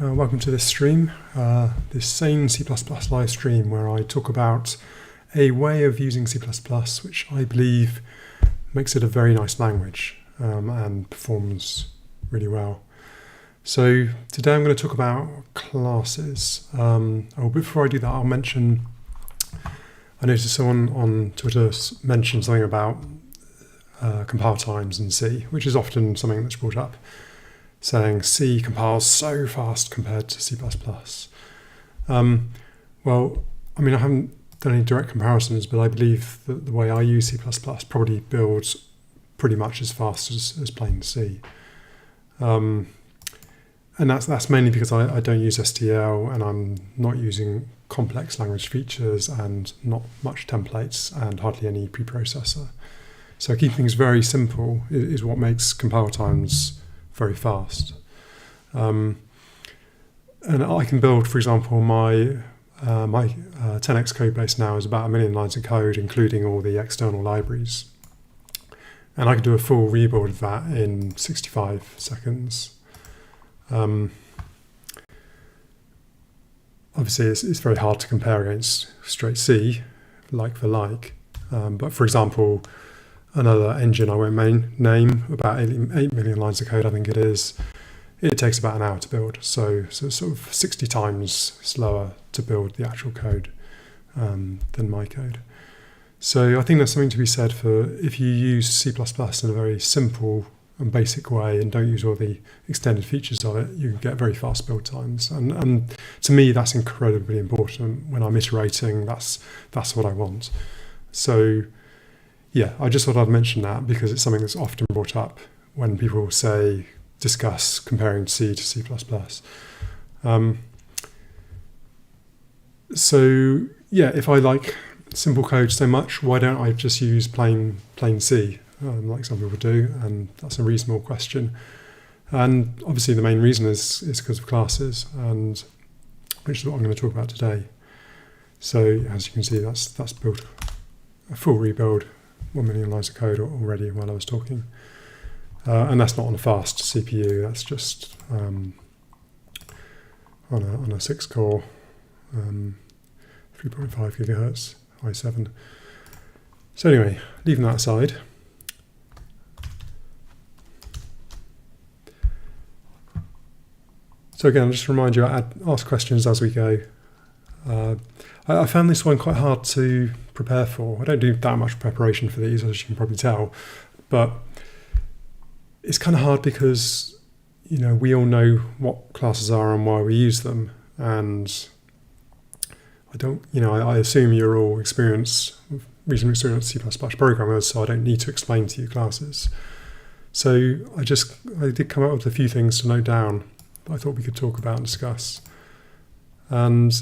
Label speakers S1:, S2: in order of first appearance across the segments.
S1: Welcome to this stream, this Sane C++ live stream where I talk about a way of using C++ which I believe makes it a very nice language and performs really well. So today I'm going to talk about classes. Before I do that, I'll mention, I noticed someone on Twitter mentioned something about compile times in C, which is often something that's brought up, saying C compiles so fast compared to C++. Well, I mean, I haven't done any direct comparisons, but I believe that the way I use C++ probably builds pretty much as fast as plain C. And that's mainly because I don't use STL and I'm not using complex language features and not much templates and hardly any preprocessor. So keeping things very simple is what makes compile times very fast. And I can build, for example, my 10x codebase now is about 1 million lines of code, including all the external libraries. And I can do a full rebuild of that in 65 seconds. Obviously, it's very hard to compare against straight C, like for like. But for example, another engine I won't name, about 8 million lines of code, I think it is. It takes about an hour to build, so sort of 60 times slower to build the actual code than my code. So I think there's something to be said for if you use C++ in a very simple and basic way and don't use all the extended features of it, you can get very fast build times. And to me, that's incredibly important. When I'm iterating, that's what I want. So yeah, I just thought I'd mention that because it's something that's often brought up when people discuss comparing C to C++. So yeah, if I like simple code so much, why don't I just use plain C, like some people do? And that's a reasonable question. And obviously the main reason is because of classes, and which is what I'm going to talk about today. So as you can see, that's built a full rebuild, 1 million lines of code already while I was talking. And that's not on a fast CPU, that's just on a 6-core, 3.5 gigahertz i7. So anyway, leaving that aside. So again, I'll just remind you, I ask questions as we go. I found this one quite hard to prepare for. I don't do that much preparation for these, as you can probably tell, but it's kind of hard because, you know, we all know what classes are and why we use them, and I assume you're all reasonably experienced C++ programmers, so I don't need to explain to you classes. So I did come up with a few things to note down that I thought we could talk about and discuss. And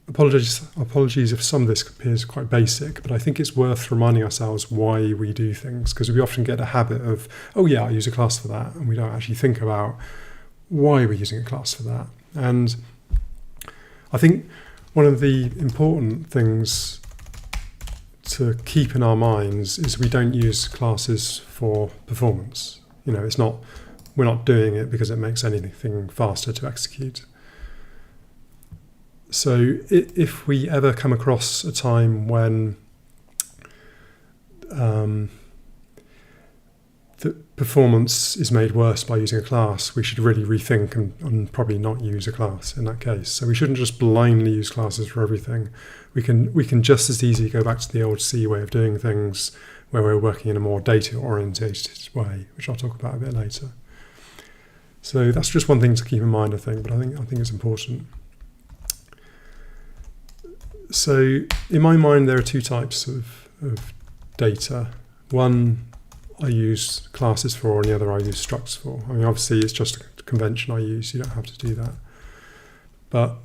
S1: apologies if some of this appears quite basic, but I think it's worth reminding ourselves why we do things, because we often get a habit of, oh yeah, I use a class for that, and we don't actually think about why we're using a class for that. And I think one of the important things to keep in our minds is we don't use classes for performance. You know, we're not doing it because it makes anything faster to execute. So if we ever come across a time when the performance is made worse by using a class, we should really rethink and probably not use a class in that case. So we shouldn't just blindly use classes for everything. We can just as easily go back to the old C way of doing things, where we're working in a more data-orientated way, which I'll talk about a bit later. So that's just one thing to keep in mind, I think, but I think it's important. So in my mind, there are two types of data. One I use classes for, and the other I use structs for. I mean, obviously it's just a convention I use, you don't have to do that. But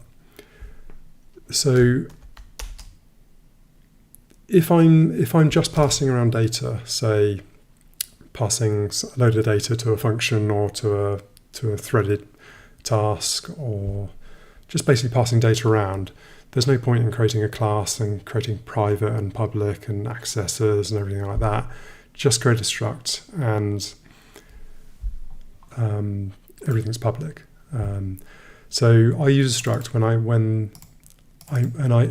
S1: so if I'm just passing around data, say passing a load of data to a function or to a threaded task, or just basically passing data around, there's no point in creating a class and creating private and public and accessors and everything like that. Just create a struct and everything's public. So I use a struct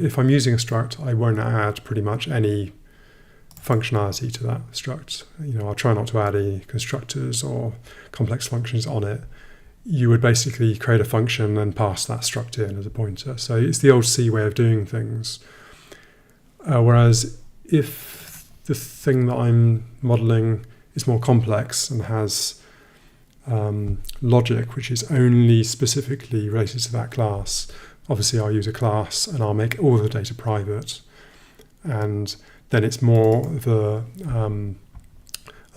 S1: if I'm using a struct, I won't add pretty much any functionality to that struct. I'll try not to add any constructors or complex functions on it. You would basically create a function and pass that struct in as a pointer. So it's the old C way of doing things. Whereas if the thing that I'm modeling is more complex and has logic, which is only specifically related to that class, obviously I'll use a class and I'll make all the data private. And then it's more of a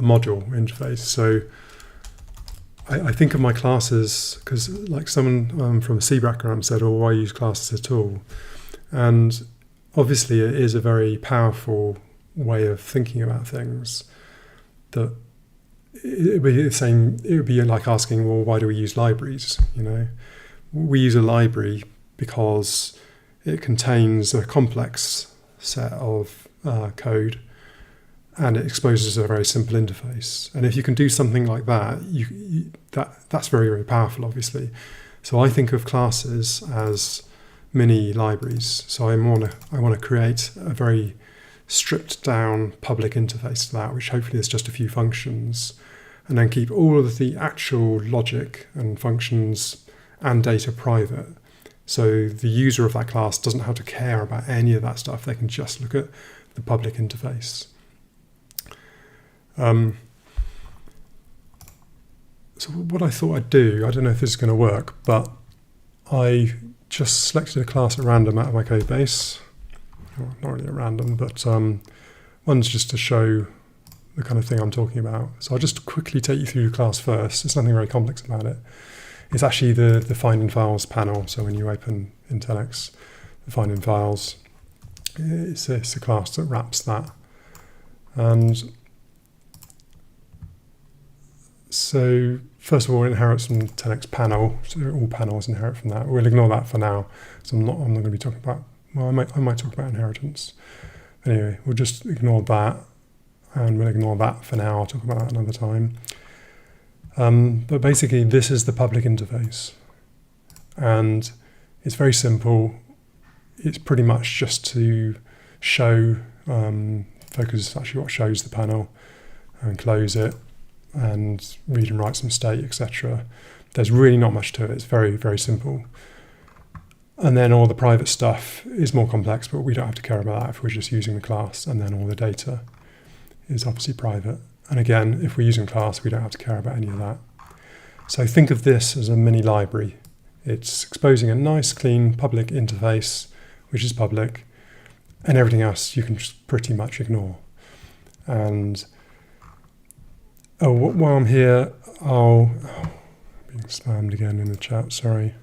S1: module interface. So I think of my classes, because like someone from a C background said, oh, why use classes at all? And obviously it is a very powerful way of thinking about things. That it would be like asking, well, why do we use libraries? We use a library because it contains a complex set of code, and it exposes a very simple interface. And if you can do something like that, that's very, very powerful, obviously. So I think of classes as mini libraries. So I want to create a very stripped down public interface to that, which hopefully is just a few functions, and then keep all of the actual logic and functions and data private. So the user of that class doesn't have to care about any of that stuff. They can just look at the public interface. So what I thought I'd do, I don't know if this is going to work, but I just selected a class at random out of my code base. Well, not really at random, but one's just to show the kind of thing I'm talking about. So I'll just quickly take you through the class first. There's nothing very complex about it. It's actually the Find in Files panel. So when you open IntelliX, the Find in Files, it's a class that wraps that. And so first of all, it inherits from IntelliX panel. So all panels inherit from that. We'll ignore that for now. So I'm not going to be talking about, well, I might talk about inheritance. Anyway, we'll just ignore that. And we'll ignore that for now. I'll talk about that another time. But basically, this is the public interface. And it's very simple. It's pretty much just to show, focus is actually what shows the panel, and close it, and read and write some state, etc. There's really not much to it. It's very, very simple. And then all the private stuff is more complex, but we don't have to care about that if we're just using the class. And then all the data is obviously private. And again, if we're using class, we don't have to care about any of that. So think of this as a mini library. It's exposing a nice, clean public interface, which is public, and everything else you can just pretty much ignore. And while I'm here, being spammed again in the chat, sorry.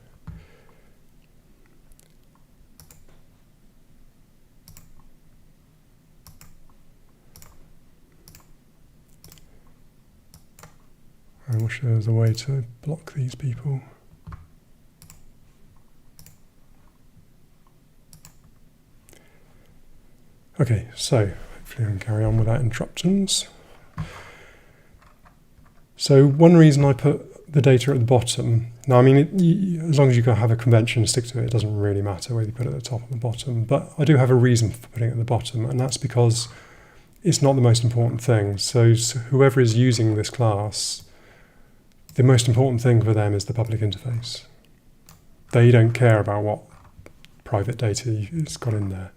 S1: I wish there was a way to block these people. Okay, so hopefully I can carry on without interruptions. So one reason I put the data at the bottom, now I mean, as long as you can have a convention and stick to it, it doesn't really matter whether you put it at the top or the bottom, but I do have a reason for putting it at the bottom, and that's because it's not the most important thing. So whoever is using this class, the most important thing for them is the public interface. They don't care about what private data it's got in there.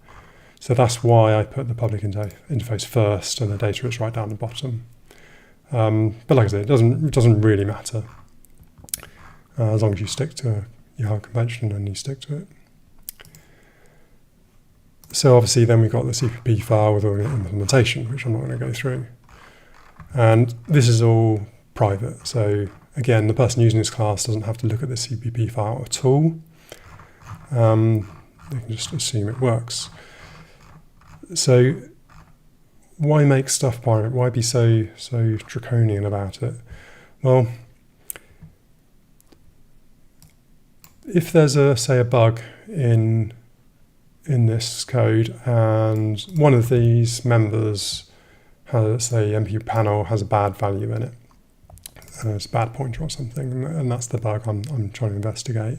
S1: So that's why I put the public interface first and the data is right down the bottom. But like I said, it doesn't really matter. As long as you stick to your convention and you stick to it. So obviously then we've got the CPP file with all the implementation, which I'm not going to go through. And this is all private. So again, the person using this class doesn't have to look at the CPP file at all. They can just assume it works. So why make stuff private? Why be so draconian about it? Well, if there's say a bug in this code, and one of these members has, say, MP panel has a bad value in it, it's a bad pointer or something, and that's the bug I'm trying to investigate.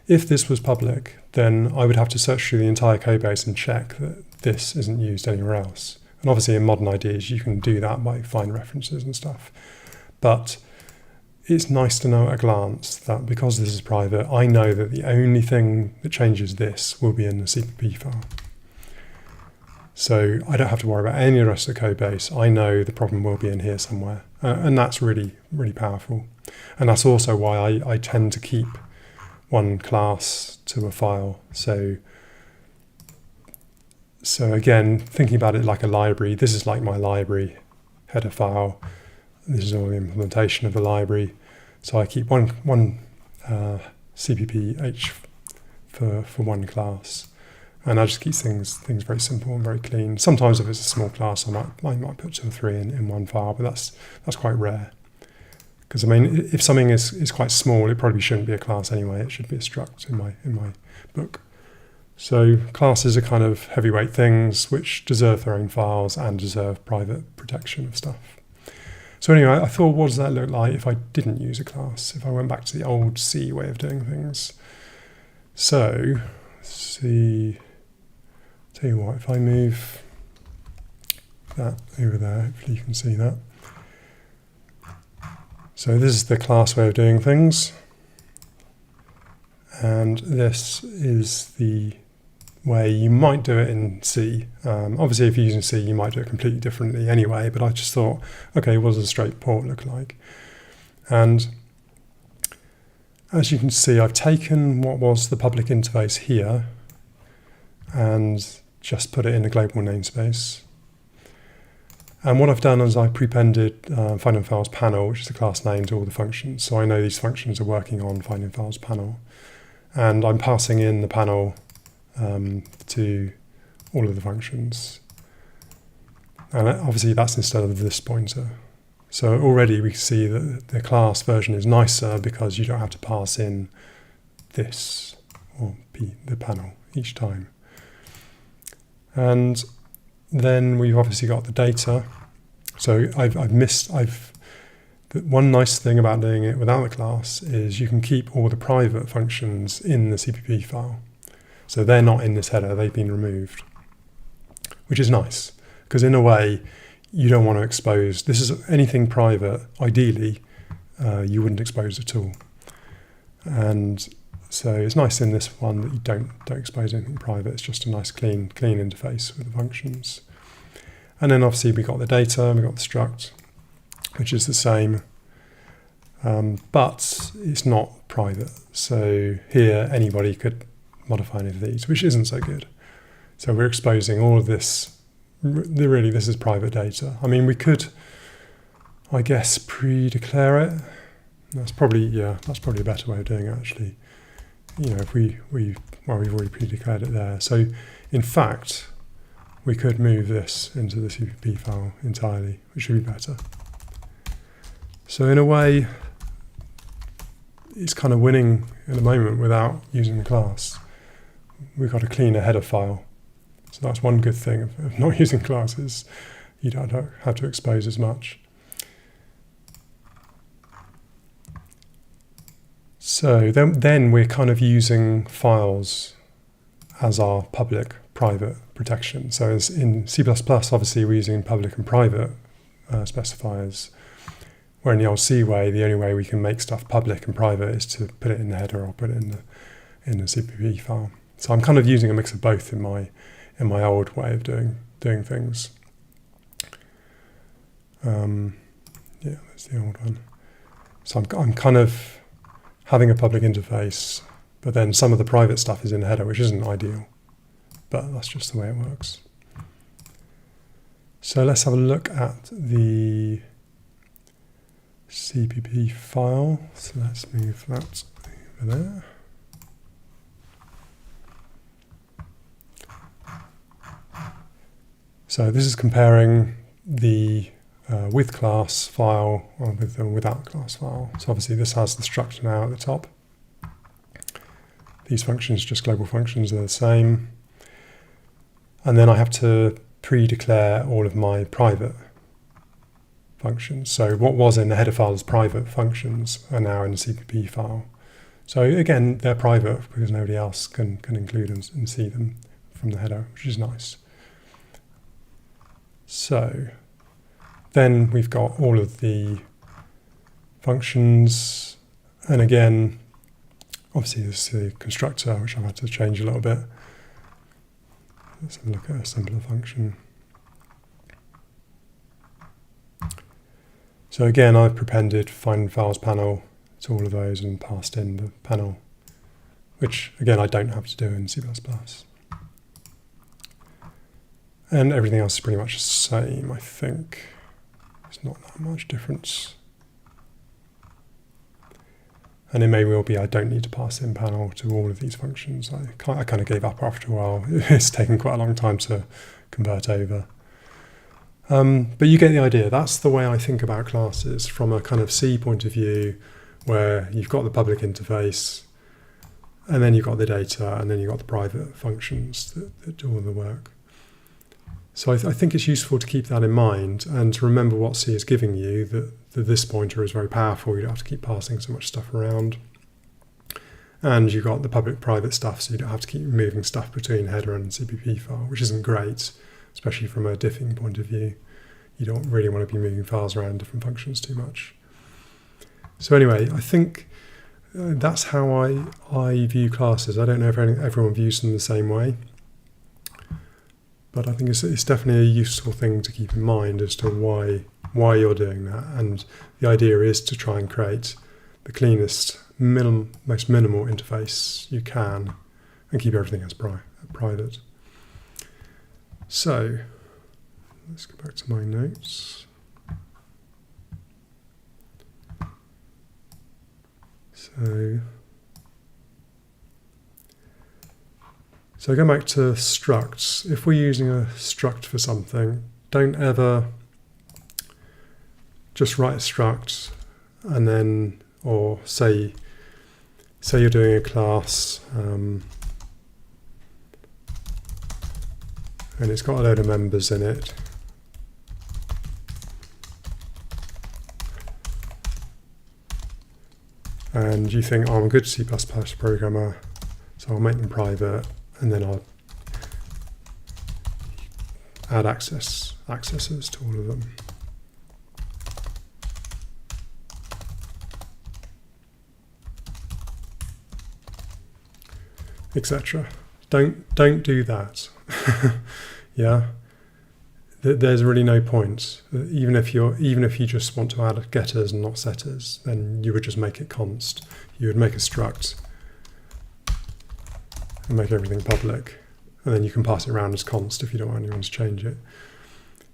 S1: If this was public, then I would have to search through the entire codebase and check that this isn't used anywhere else. And obviously in modern IDs, you can do that by find references and stuff. But it's nice to know at a glance that because this is private, I know that the only thing that changes this will be in the CPP file. So I don't have to worry about any of the rest of the code base. I know the problem will be in here somewhere. And that's really, really powerful. And that's also why I tend to keep one class to a file. So again, thinking about it like a library, this is like my library header file. This is all the implementation of the library. So I keep one CPP for one class. And I just keep things very simple and very clean. Sometimes if it's a small class, I might put 2 or 3 in one file, but that's quite rare. Because I mean, if something is quite small, it probably shouldn't be a class anyway. It should be a struct in my book. So classes are kind of heavyweight things which deserve their own files and deserve private protection of stuff. So anyway, I thought, what does that look like if I didn't use a class? If I went back to the old C way of doing things. So see. Tell you what, if I move that over there, hopefully you can see that. So this is the class way of doing things. And this is the way you might do it in C. Obviously, if you're using C, you might do it completely differently anyway, but I just thought, okay, what does a straight port look like? And as you can see, I've taken what was the public interface here and just put it in a global namespace. And what I've done is I prepended finding files panel, which is the class name, to all the functions. So I know these functions are working on finding files panel. And I'm passing in the panel to all of the functions. And obviously that's instead of this pointer. So already we can see that the class version is nicer because you don't have to pass in this or the panel each time. And then we've obviously got the data. So one nice thing about doing it without the class is you can keep all the private functions in the CPP file. So they're not in this header, they've been removed, which is nice. Because in a way, you don't want to expose, this is anything private, ideally, you wouldn't expose at all. And so it's nice in this one that you don't expose anything private. It's just a nice clean interface with the functions. And then obviously we got the data, we got the struct, which is the same, but it's not private. So here anybody could modify any of these, which isn't so good. So we're exposing all of this. Really, this is private data. I mean, we could, I guess, pre-declare it. That's probably a better way of doing it, actually. You know, if we've already pre-declared it there. So in fact, we could move this into the CPP file entirely, which would be better. So in a way, it's kind of winning at the moment without using the class. We've got a cleaner header file. So that's one good thing of not using classes. You don't have to expose as much. So then we're kind of using files as our public-private protection. So as in C++, obviously we're using public and private specifiers, where in the old C way, the only way we can make stuff public and private is to put it in the header or put it in the CPP file. So I'm kind of using a mix of both in my old way of doing things. Yeah, that's the old one. So I'm kind of having a public interface, but then some of the private stuff is in the header, which isn't ideal, but that's just the way it works. So let's have a look at the CPP file. So let's move that over there. So this is comparing the with class file with the without class file. So obviously this has the structure now at the top. These functions, just global functions, are the same. And then I have to pre-declare all of my private functions. So what was in the header file as private functions are now in the CPP file. So again, they're private because nobody else can include and see them from the header, which is nice. So then we've got all of the functions, and again, obviously this is the constructor, which I've had to change a little bit. Let's have a look at a simpler function. So again, I've prepended find files panel to all of those and passed in the panel, which again I don't have to do in C++. And everything else is pretty much the same, I think. There's not that much difference. And it may well be I don't need to pass in panel to all of these functions. I kind of gave up after a while. It's taken quite a long time to convert over. But you get the idea. That's the way I think about classes from a kind of C point of view, where you've got the public interface, and then you've got the data, and then you've got the private functions that do all the work. So I think it's useful to keep that in mind and to remember what C is giving you, that this pointer is very powerful. You don't have to keep passing so much stuff around. And you've got the public-private stuff, so you don't have to keep moving stuff between header and CPP file, which isn't great, especially from a diffing point of view. You don't really want to be moving files around different functions too much. So anyway, I think that's how I view classes. I don't know if everyone views them the same way, but I think it's definitely a useful thing to keep in mind as to why you're doing that. And the idea is to try and create the cleanest, most minimal interface you can and keep everything as private. So let's go back to my notes. So going back to structs, if we're using a struct for something, don't ever just write a struct and then, or say you're doing a class and it's got a load of members in it. And you think, oh, I'm a good C++ programmer, so I'll make them private, and then I'll add accesses to all of them. Etc. Don't do that. Yeah. There's really no point. Even if you just want to add getters and not setters, then you would just make it const. You would make a struct and make everything public, and then you can pass it around as const if you don't want anyone to change it.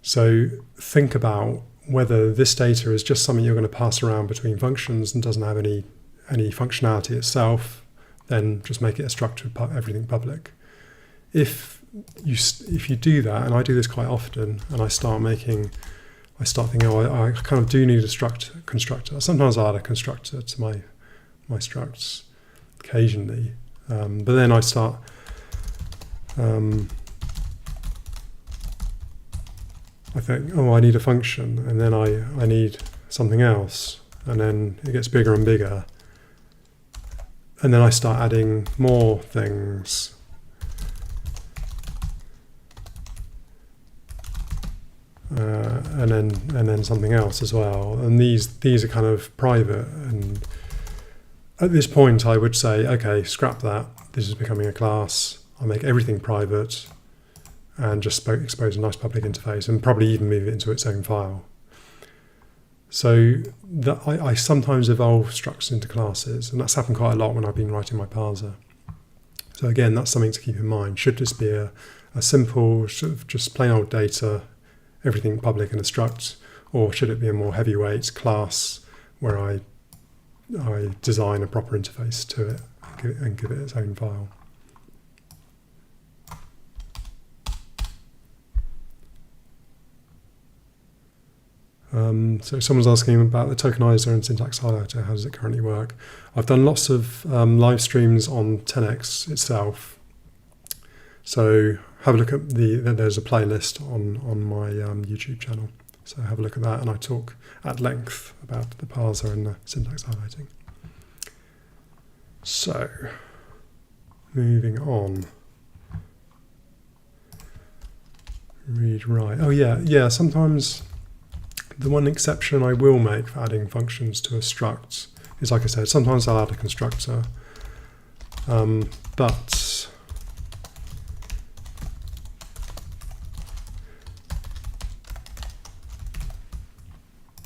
S1: So think about whether this data is just something you're going to pass around between functions and doesn't have any functionality itself. Then just make it a struct with everything public. If you do that, and I do this quite often, and I start thinking, oh, I kind of do need a struct constructor. Sometimes I add a constructor to my structs occasionally, but then I start I think, oh, I need a function, and then I need something else, and then it gets bigger and bigger, and then I start adding more things. And then something else as well, and these are kind of private. And at this point, I would say, okay, scrap that. This is becoming a class. I'll make everything private, and just expose a nice public interface, and probably even move it into its own file. So I sometimes evolve structs into classes, and that's happened quite a lot when I've been writing my parser. So again, that's something to keep in mind. Should this be a simple sort of just plain old data, everything public in a struct, or should it be a more heavyweight class where I design a proper interface to it and give it its own file? So someone's asking about the tokenizer and syntax highlighter. How does it currently work? I've done lots of live streams on 10x itself. So have a look at there's a playlist on my YouTube channel. So have a look at that, and I talk at length about the parser and the syntax highlighting. So, moving on. Read, write. Oh yeah, sometimes the one exception I will make for adding functions to a struct is, like I said, sometimes I'll add a constructor, but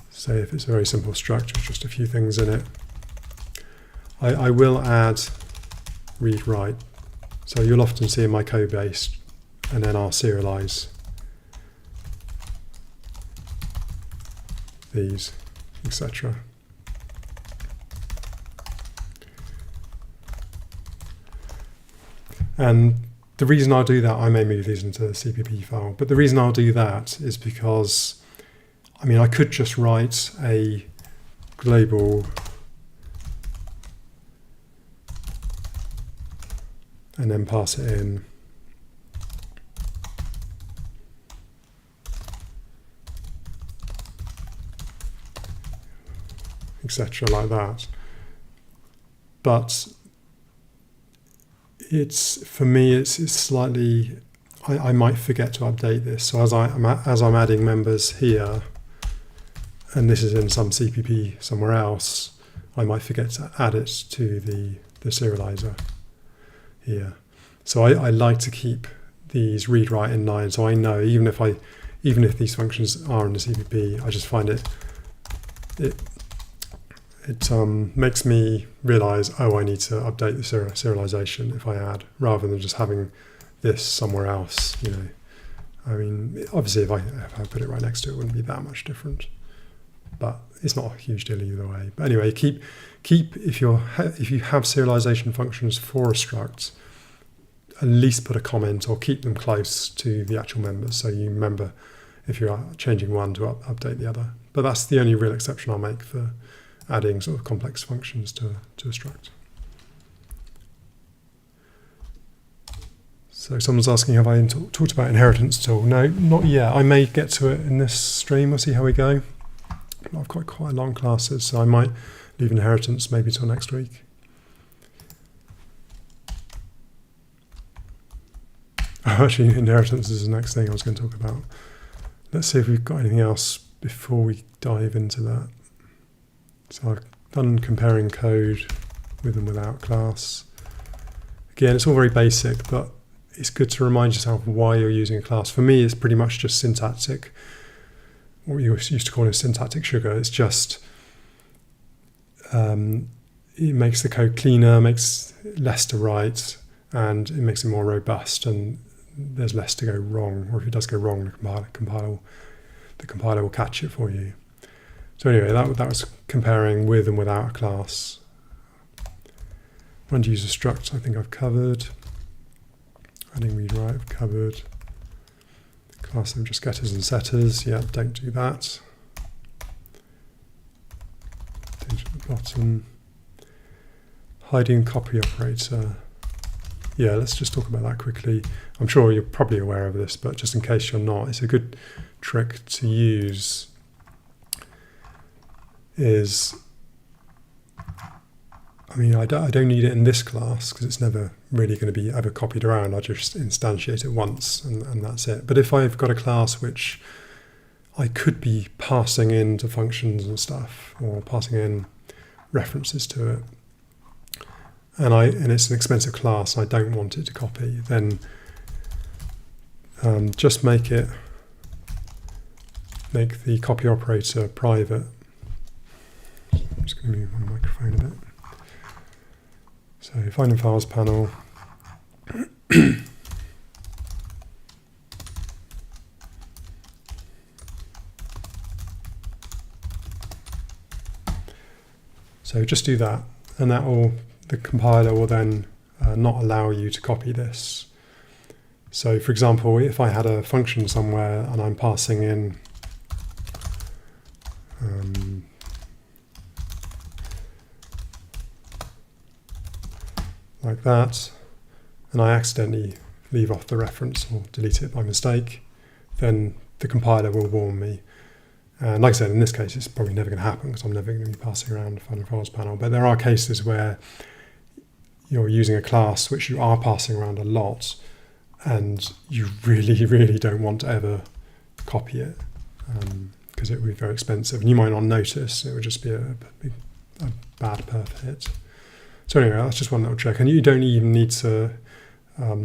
S1: say if it's a very simple struct with just a few things in it, I will add read, write. So you'll often see in my codebase, and then I'll serialize these, etc. And the reason I'll do that, I may move these into a CPP file, but the reason I'll do that is because, I mean, I could just write a global and then pass it in. Etc. like that. But for me it's slightly, I might forget to update this. So as I'm adding members here, and this is in some CPP somewhere else, I might forget to add it to the serializer here. So I like to keep these read, write in line, so I know even if these functions are in the CPP, I just find it makes me realize, oh, I need to update the serialization if I add, rather than just having this somewhere else. You know, I mean, obviously if I put it right next to it, it wouldn't be that much different, but it's not a huge deal either way. But anyway, keep if you have serialization functions for a struct, at least put a comment or keep them close to the actual members, so you remember if you're changing one to update the other. But that's the only real exception I'll make for adding sort of complex functions to a struct. So someone's asking, have I talked about inheritance at all? No, not yet. I may get to it in this stream. We'll see how we go. I've got quite long classes, so I might leave inheritance maybe till next week. Oh, actually, inheritance is the next thing I was going to talk about. Let's see if we've got anything else before we dive into that. So I've done comparing code with and without class. Again, it's all very basic, but it's good to remind yourself why you're using a class. For me, it's pretty much just syntactic, what you used to call syntactic sugar. It's just, it makes the code cleaner, makes less to write, and it makes it more robust, and there's less to go wrong. Or if it does go wrong, the compiler will catch it for you. So anyway, that was comparing with and without a class. When to use a struct, I think I've covered. Adding read, write, I've covered. Class of just getters and setters, yeah, don't do that. Change at the bottom. Hiding copy operator. Yeah, let's just talk about that quickly. I'm sure you're probably aware of this, but just in case you're not, it's a good trick to use. I mean, I don't need it in this class because it's never really going to be ever copied around. I just instantiate it once and that's it. But if I've got a class which I could be passing into functions and stuff, or passing in references to it, and it's an expensive class and I don't want it to copy, then just make the copy operator private. I'm just going to move my microphone a bit. So find in files panel. So just do that, and the compiler will then not allow you to copy this. So for example, if I had a function somewhere and I'm passing in like that, and I accidentally leave off the reference or delete it by mistake, then the compiler will warn me. And like I said, in this case, it's probably never going to happen because I'm never going to be passing around the find in files panel. But there are cases where you're using a class which you are passing around a lot, and you really, really don't want to ever copy it, because it would be very expensive, and you might not notice. It would just be a bad perf hit. So anyway, that's just one little trick, and you don't even need to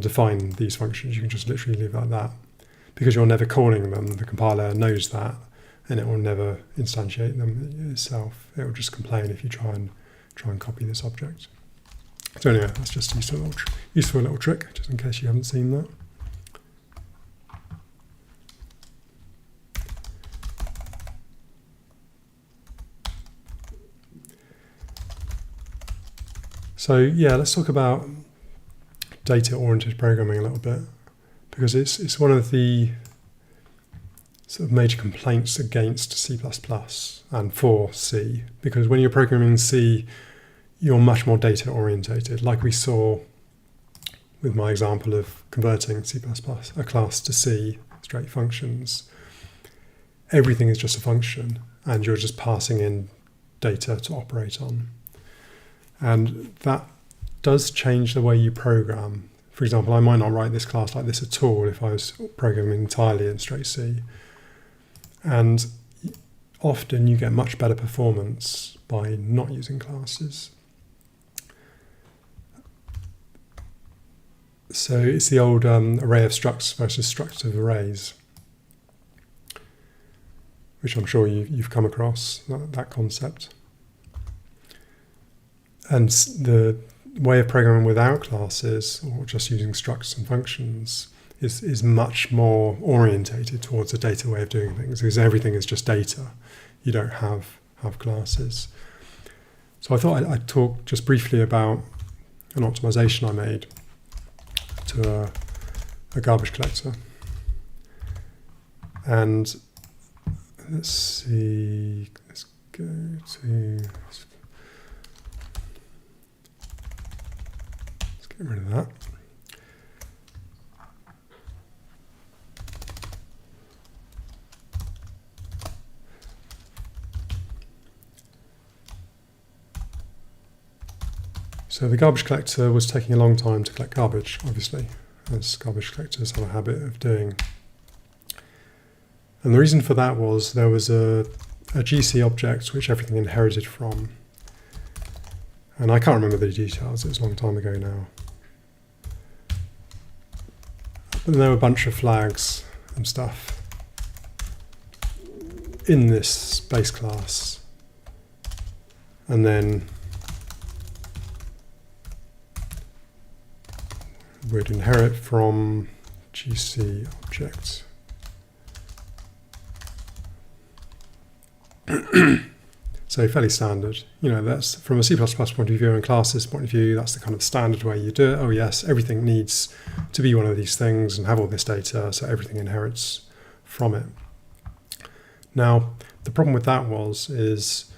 S1: define these functions. You can just literally leave it like that. Because you're never calling them, the compiler knows that, and it will never instantiate them itself. It will just complain if you try and copy this object. So anyway, that's just a useful little trick, just in case you haven't seen that. So yeah, let's talk about data-oriented programming a little bit, because it's one of the sort of major complaints against C++ and for C, because when you're programming in C, you're much more data orientated, like we saw with my example of converting C++, a class to C, straight functions. Everything is just a function, and you're just passing in data to operate on. And that does change the way you program. For example, I might not write this class like this at all if I was programming entirely in straight C. And often you get much better performance by not using classes. So it's the old array of structs versus struct of arrays, which I'm sure you've come across, that concept. And the way of programming without classes, or just using structs and functions, is much more orientated towards a data way of doing things, because everything is just data. You don't have classes. So I thought I'd talk just briefly about an optimization I made to a garbage collector. And let's see, let's go to... Get rid of that. So the garbage collector was taking a long time to collect garbage, obviously, as garbage collectors have a habit of doing. And the reason for that was there was a GC object which everything inherited from. And I can't remember the details, it was a long time ago now. But there were a bunch of flags and stuff in this base class. And then we'd inherit from GC object. So fairly standard. You know, that's from a C++ point of view and classes point of view, that's the kind of standard way you do it. Oh yes, everything needs to be one of these things and have all this data, so everything inherits from it. Now, the problem with that is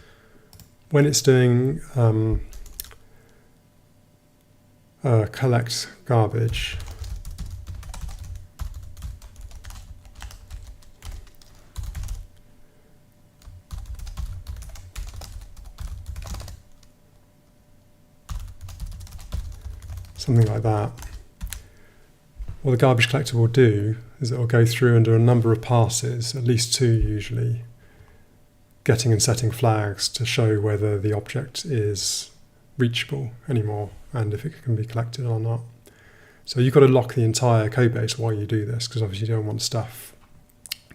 S1: when it's doing collect garbage, something like that, what the garbage collector will do is it will go through and do a number of passes, at least 2 usually, getting and setting flags to show whether the object is reachable anymore and if it can be collected or not. So you've got to lock the entire codebase while you do this, because obviously you don't want stuff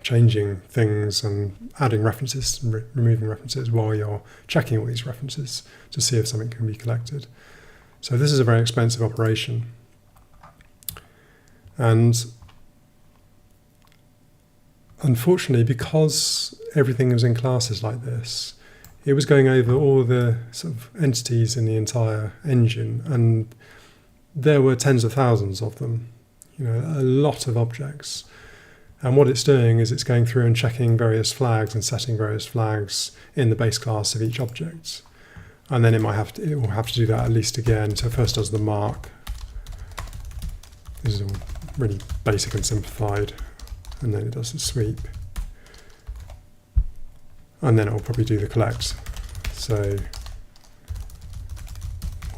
S1: changing things and adding references and removing references while you're checking all these references to see if something can be collected. So this is a very expensive operation. And unfortunately, because everything was in classes like this, it was going over all the sort of entities in the entire engine, and there were tens of thousands of them, you know, a lot of objects. And what it's doing is it's going through and checking various flags and setting various flags in the base class of each object. And then it will have to do that at least again. So first does the mark. This is all really basic and simplified. And then it does the sweep. And then it will probably do the collect. So,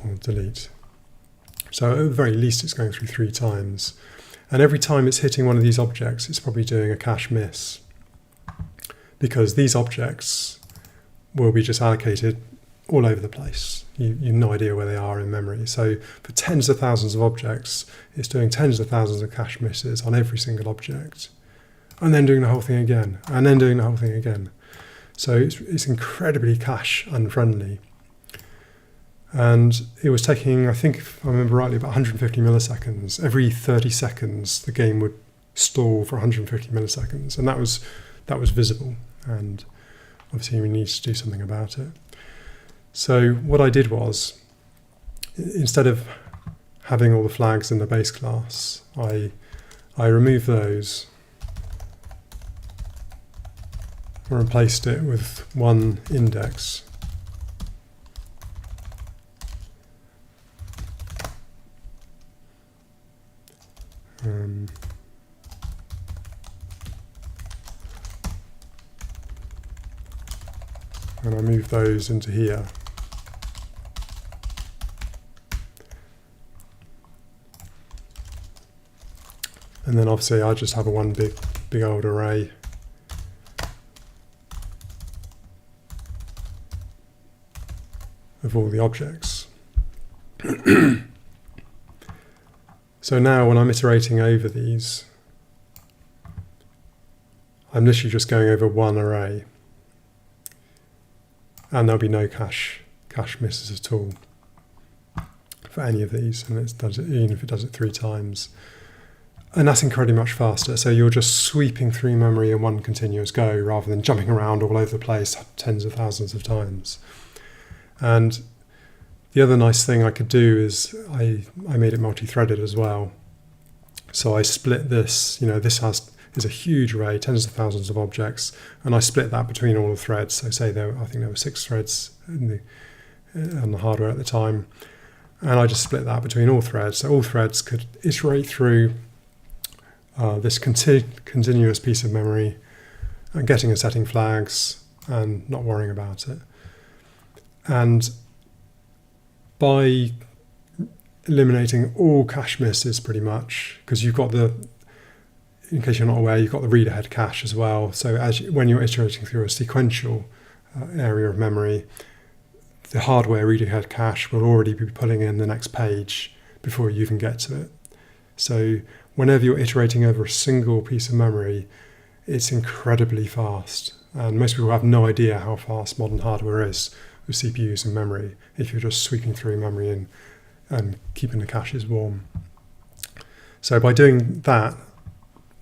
S1: or delete. So at the very least, it's going through 3 times. And every time it's hitting one of these objects, it's probably doing a cache miss, because these objects will be just allocated all over the place. You have no idea where they are in memory. So for tens of thousands of objects, it's doing tens of thousands of cache misses on every single object, and then doing the whole thing again, and then doing the whole thing again. So it's incredibly cache unfriendly. And it was taking, I think, if I remember rightly, about 150 milliseconds. Every 30 seconds, the game would stall for 150 milliseconds, and that was visible. And obviously, we need to do something about it. So what I did was, instead of having all the flags in the base class, I removed those and replaced it with one index. And I move those into here. And then obviously I just have a one big old array of all the objects. So now when I'm iterating over these, I'm literally just going over one array, and there'll be no cache misses at all for any of these, and it does it, even if it does it 3 times. And that's incredibly much faster. So you're just sweeping through memory in one continuous go, rather than jumping around all over the place tens of thousands of times. And the other nice thing I could do is I made it multi-threaded as well. So I split this, this is a huge array, tens of thousands of objects, and I split that between all the threads. So say I think there were 6 threads on the hardware at the time, and I just split that between all threads. So all threads could iterate through this continuous piece of memory, and getting and setting flags and not worrying about it. And by eliminating all cache misses pretty much, because you've got in case you're not aware, you've got the read ahead cache as well. So when you're iterating through a sequential area of memory, the hardware read ahead cache will already be pulling in the next page before you even get to it. So whenever you're iterating over a single piece of memory, it's incredibly fast. And most people have no idea how fast modern hardware is with CPUs and memory if you're just sweeping through memory and keeping the caches warm. So by doing that,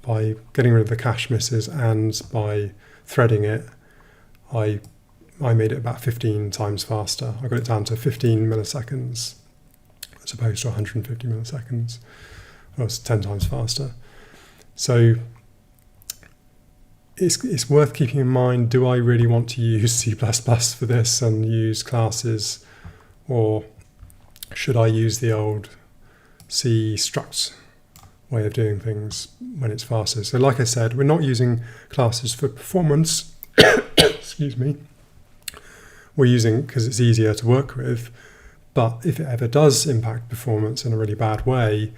S1: by getting rid of the cache misses and by threading it, I made it about 15 times faster. I got it down to 15 milliseconds as opposed to 150 milliseconds. Well, it's 10 times faster. So it's worth keeping in mind, do I really want to use C++ for this and use classes, or should I use the old C structs way of doing things when it's faster? So like I said, we're not using classes for performance, excuse me. We're using because it's easier to work with, but if it ever does impact performance in a really bad way,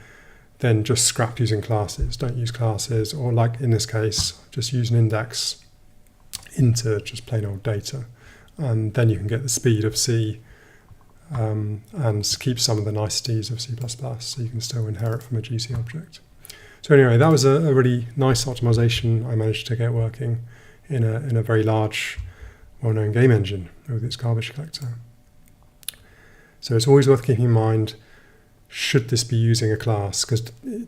S1: then just scrap using classes. Don't use classes, or like in this case, just use an index into just plain old data. And then you can get the speed of C and keep some of the niceties of C++, so you can still inherit from a GC object. So anyway, that was a really nice optimization I managed to get working in a very large, well-known game engine with its garbage collector. So it's always worth keeping in mind, should this be using a class? Because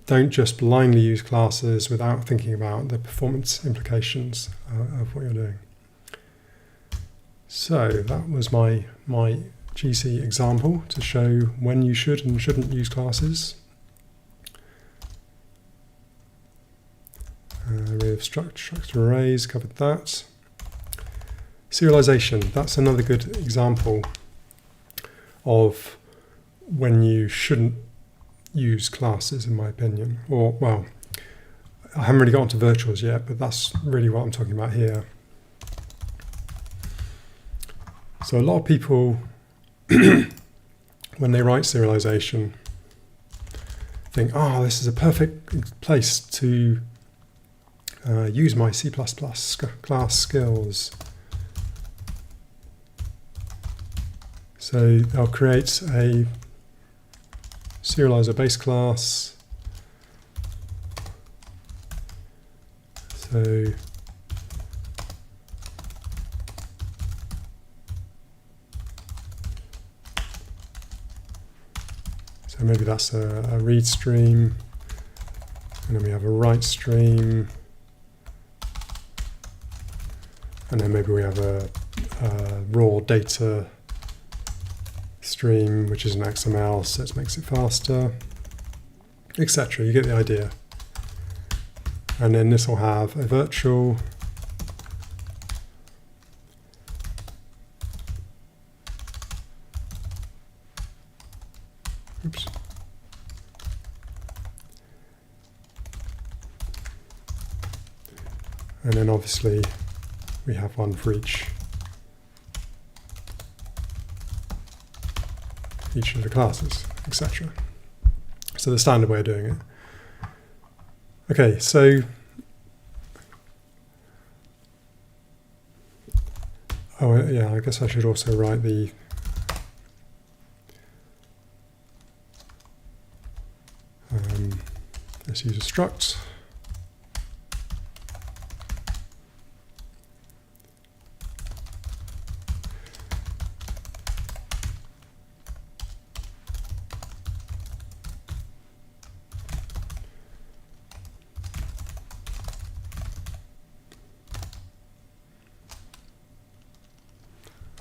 S1: don't just blindly use classes without thinking about the performance implications of what you're doing. So that was my GC example to show when you should and shouldn't use classes. We have structure arrays, covered that. Serialization, that's another good example of when you shouldn't use classes, in my opinion. Or, well, I haven't really got onto virtuals yet, but that's really what I'm talking about here. So a lot of people, when they write serialization, think, oh, this is a perfect place to use my C++ class skills. So I'll create a serializer base class. So maybe that's a read stream, and then we have a write stream, and then maybe we have a raw data stream, which is an XML, so it makes it faster, etc. You get the idea. And then this will have a virtual oops. And then obviously we have one for each of the classes, etc. So the standard way of doing it. Okay, so yeah, I guess I should also write the let's use a struct.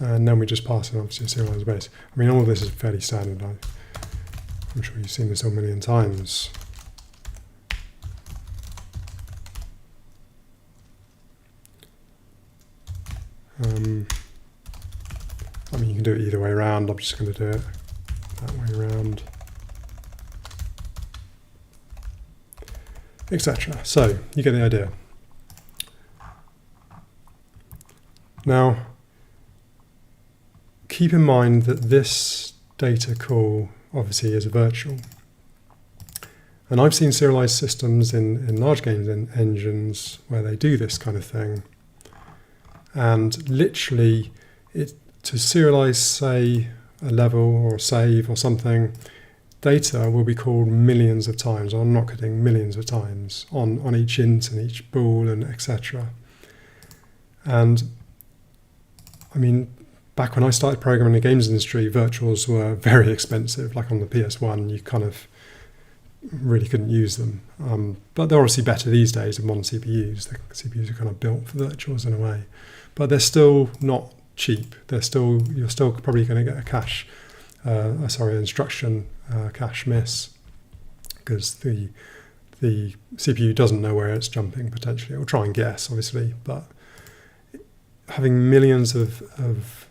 S1: And then we just pass it obviously a serialized base. I mean, all of this is fairly standard. I'm sure you've seen this a million times. I mean, you can do it either way around. I'm just going to do it that way around, etc. So you get the idea. Now, keep in mind that this data call obviously is a virtual. And I've seen serialized systems in large games engines where they do this kind of thing. And literally, to serialize, say, a level or a save or something, data will be called millions of times, or I'm not kidding, millions of times on each int and each bool and etc. And I mean, back when I started programming in the games industry, virtuals were very expensive. Like on the PS1, you kind of really couldn't use them. But they're obviously better these days with modern CPUs. The CPUs are kind of built for virtuals in a way. But they're still not cheap. You're still probably going to get a instruction cache miss, because the CPU doesn't know where it's jumping potentially. It will try and guess, obviously, but having millions of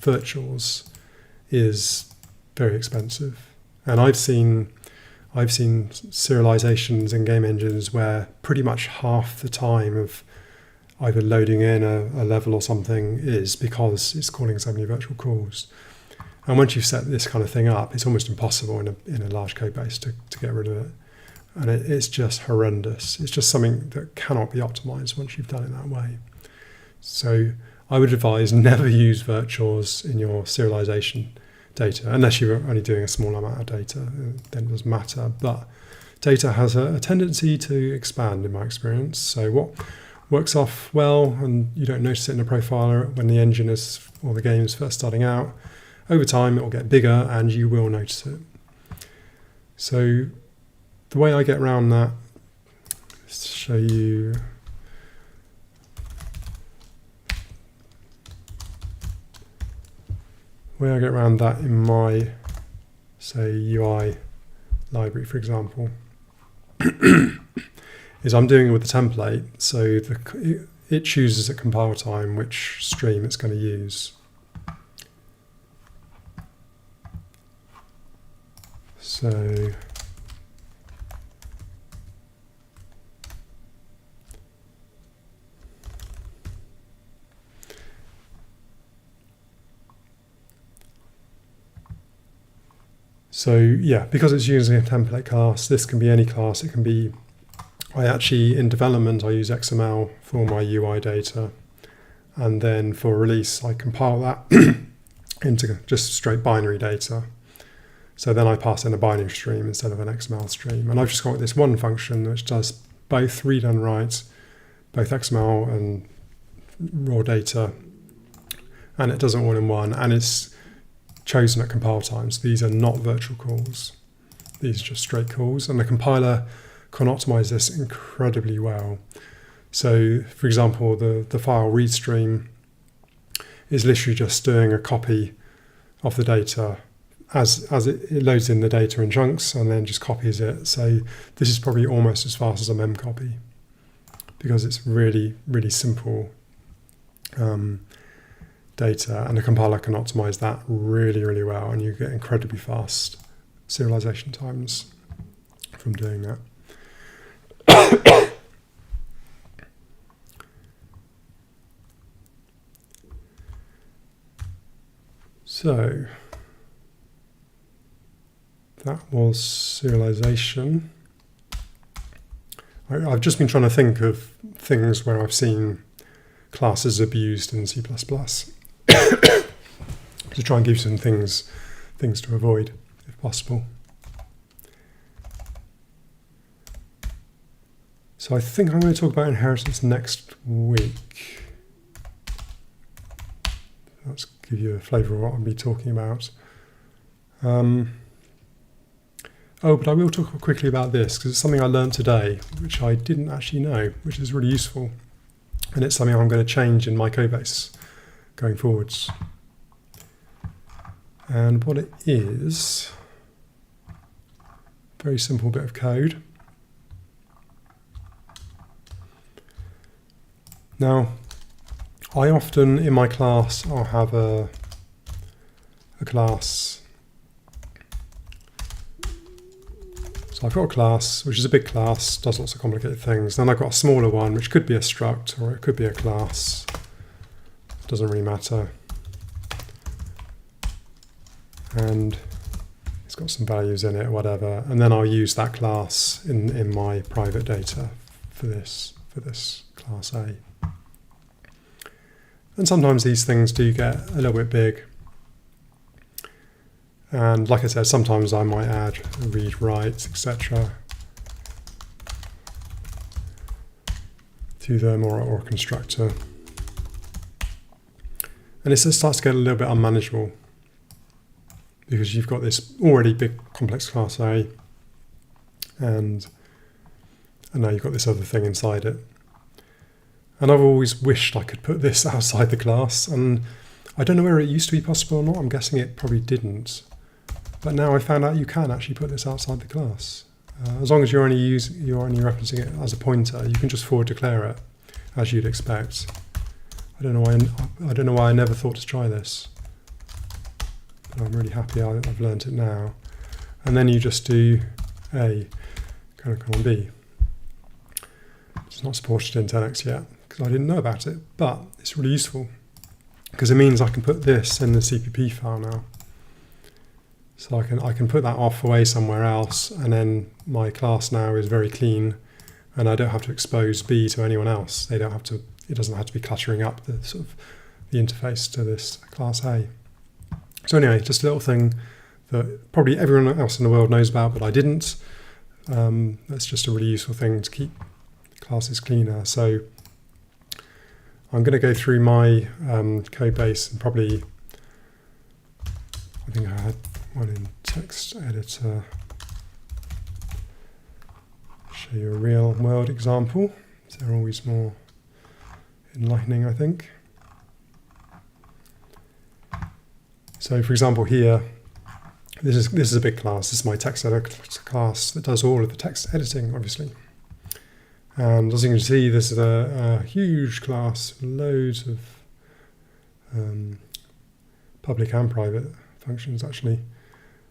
S1: virtuals is very expensive. And I've seen serializations in game engines where pretty much half the time of either loading in a level or something is because it's calling so many virtual calls. And once you've set this kind of thing up, it's almost impossible in a large code base to get rid of it. And it's just horrendous. It's just something that cannot be optimized once you've done it that way. So I would advise never use virtuals in your serialization data, unless you're only doing a small amount of data, then it doesn't matter. But data has a tendency to expand in my experience. So what works off well, and you don't notice it in a profiler when the engine is, or the game is first starting out, over time it will get bigger and you will notice it. So the way I get around that is to show you. The way I get around that in my, say, UI library, for example, is I'm doing it with the template. So it chooses at compile time which stream it's going to use. So yeah, because it's using a template class, this can be any class. It can be, in development, I use XML for my UI data. And then for release, I compile that into just straight binary data. So then I pass in a binary stream instead of an XML stream. And I've just got this one function which does both read and write, both XML and raw data. And it does it all in one. And it's chosen at compile times. These are not virtual calls. These are just straight calls. And the compiler can optimize this incredibly well. So, for example, the file read stream is literally just doing a copy of the data as it loads in the data in chunks and then just copies it. So this is probably almost as fast as a memcopy because it's really, really simple data, and the compiler can optimize that really, really well, and you get incredibly fast serialization times from doing that. So that was serialization. I've just been trying to think of things where I've seen classes abused in C++. To try and give you some things to avoid, if possible. So I think I'm going to talk about inheritance next week. Let's give you a flavour of what I'll be talking about. Oh, but I will talk quickly about this because it's something I learned today, which I didn't actually know, which is really useful. And it's something I'm going to change in my codebase going forwards. And what it is, very simple bit of code. Now, I often, in my class, I'll have a class. So I've got a class, which is a big class, does lots of complicated things. Then I've got a smaller one, which could be a struct, or it could be a class. It doesn't really matter. And it's got some values in it, whatever. And then I'll use that class in my private data for this class A. And sometimes these things do get a little bit big. And like I said, sometimes I might add read, write, etc. to them, or a constructor. And it starts to get a little bit unmanageable because you've got this already big complex class A, and now you've got this other thing inside it. And I've always wished I could put this outside the class, and I don't know whether it used to be possible or not. I'm guessing it probably didn't. But now I found out you can actually put this outside the class. As long as you're only referencing it as a pointer, you can just forward declare it as you'd expect. I don't know why I never thought to try this. But I'm really happy I've learned it now. And then you just do A, colon B. It's not supported in 10x yet because I didn't know about it, but it's really useful because it means I can put this in the CPP file now. So I can put that off away somewhere else, and then my class now is very clean, and I don't have to expose B to anyone else. It doesn't have to be cluttering up the interface to this class A. So anyway, just a little thing that probably everyone else in the world knows about, but I didn't. That's just a really useful thing to keep classes cleaner. So I'm going to go through my code base and probably, I think I had one in text editor, show you a real world example. They're always more enlightening, I think. So for example here, this is a big class. This is my text editor class that does all of the text editing, obviously. And as you can see, this is a huge class, loads of public and private functions actually.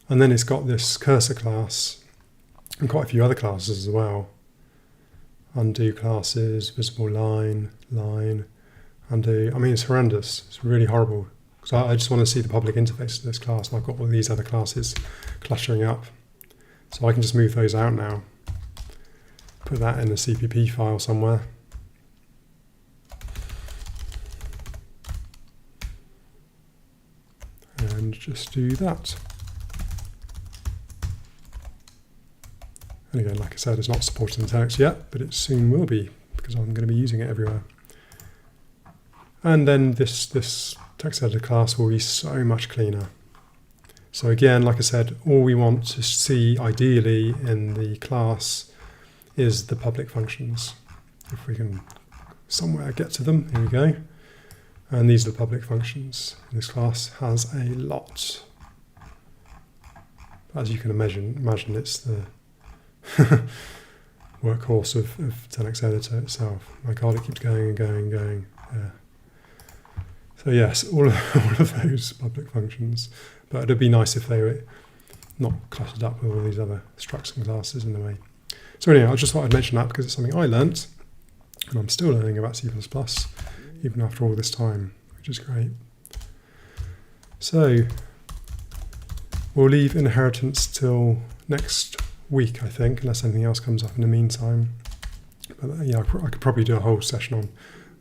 S1: And then it's got this cursor class and quite a few other classes as well. Undo classes, visible line, undo. I mean, it's horrendous. It's really horrible because I just want to see the public interface of this class, and I've got all these other classes clustering up. So I can just move those out now, put that in a CPP file somewhere. And just do that. And again, like I said, it's not supported in text yet, but it soon will be, because I'm going to be using it everywhere. And then this text editor class will be so much cleaner. So again, like I said, all we want to see ideally in the class is the public functions. If we can somewhere get to them, here we go. And these are the public functions. This class has a lot. As you can imagine it's the workhorse of 10x editor itself. My God, it keeps going and going and going. Yeah. So yes, all of those public functions. But it'd be nice if they were not cluttered up with all these other structs and classes in the way. So anyway, I just thought I'd mention that because it's something I learnt, and I'm still learning about C++, even after all this time, which is great. So we'll leave inheritance till next week, I think, unless anything else comes up in the meantime. But yeah, I could probably do a whole session on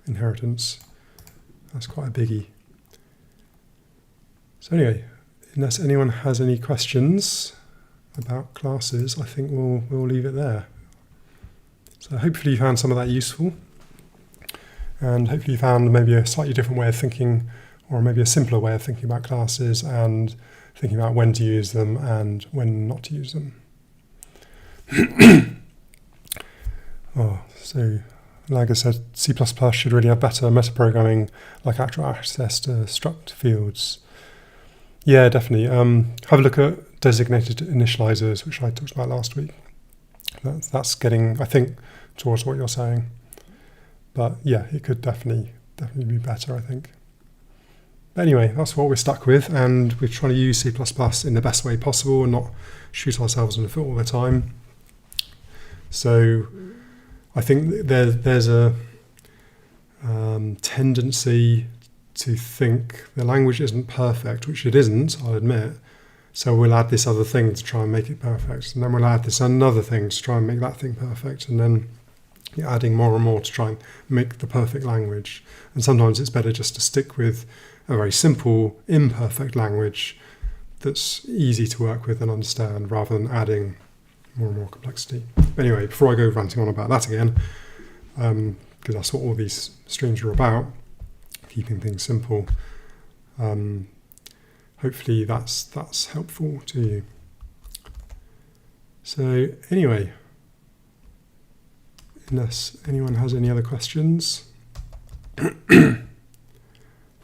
S1: inheritance. That's quite a biggie. So anyway, unless anyone has any questions about classes, I think we'll leave it there. So hopefully you found some of that useful, and hopefully you found maybe a slightly different way of thinking, or maybe a simpler way of thinking about classes and thinking about when to use them and when not to use them. So like I said, C++ should really have better metaprogramming, like actual access to struct fields. Yeah, definitely. Have a look at designated initializers, which I talked about last week. That's getting, I think, towards what you're saying. But yeah, it could definitely be better, I think. But anyway, that's what we're stuck with, and we're trying to use C++ in the best way possible and not shoot ourselves in the foot all the time. So I think there's a tendency to think the language isn't perfect, which it isn't, I'll admit. So we'll add this other thing to try and make it perfect. And then we'll add this another thing to try and make that thing perfect. And then you're adding more and more to try and make the perfect language. And sometimes it's better just to stick with a very simple, imperfect language that's easy to work with and understand, rather than adding more and more complexity. But anyway, before I go ranting on about that again, because that's what all these streams are about, keeping things simple. Hopefully that's helpful to you. So anyway, unless anyone has any other questions, I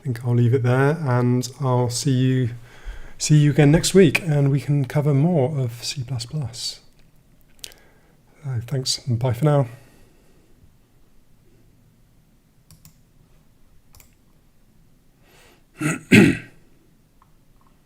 S1: think I'll leave it there, and I'll see you again next week, and we can cover more of C++. Thanks, and bye for now.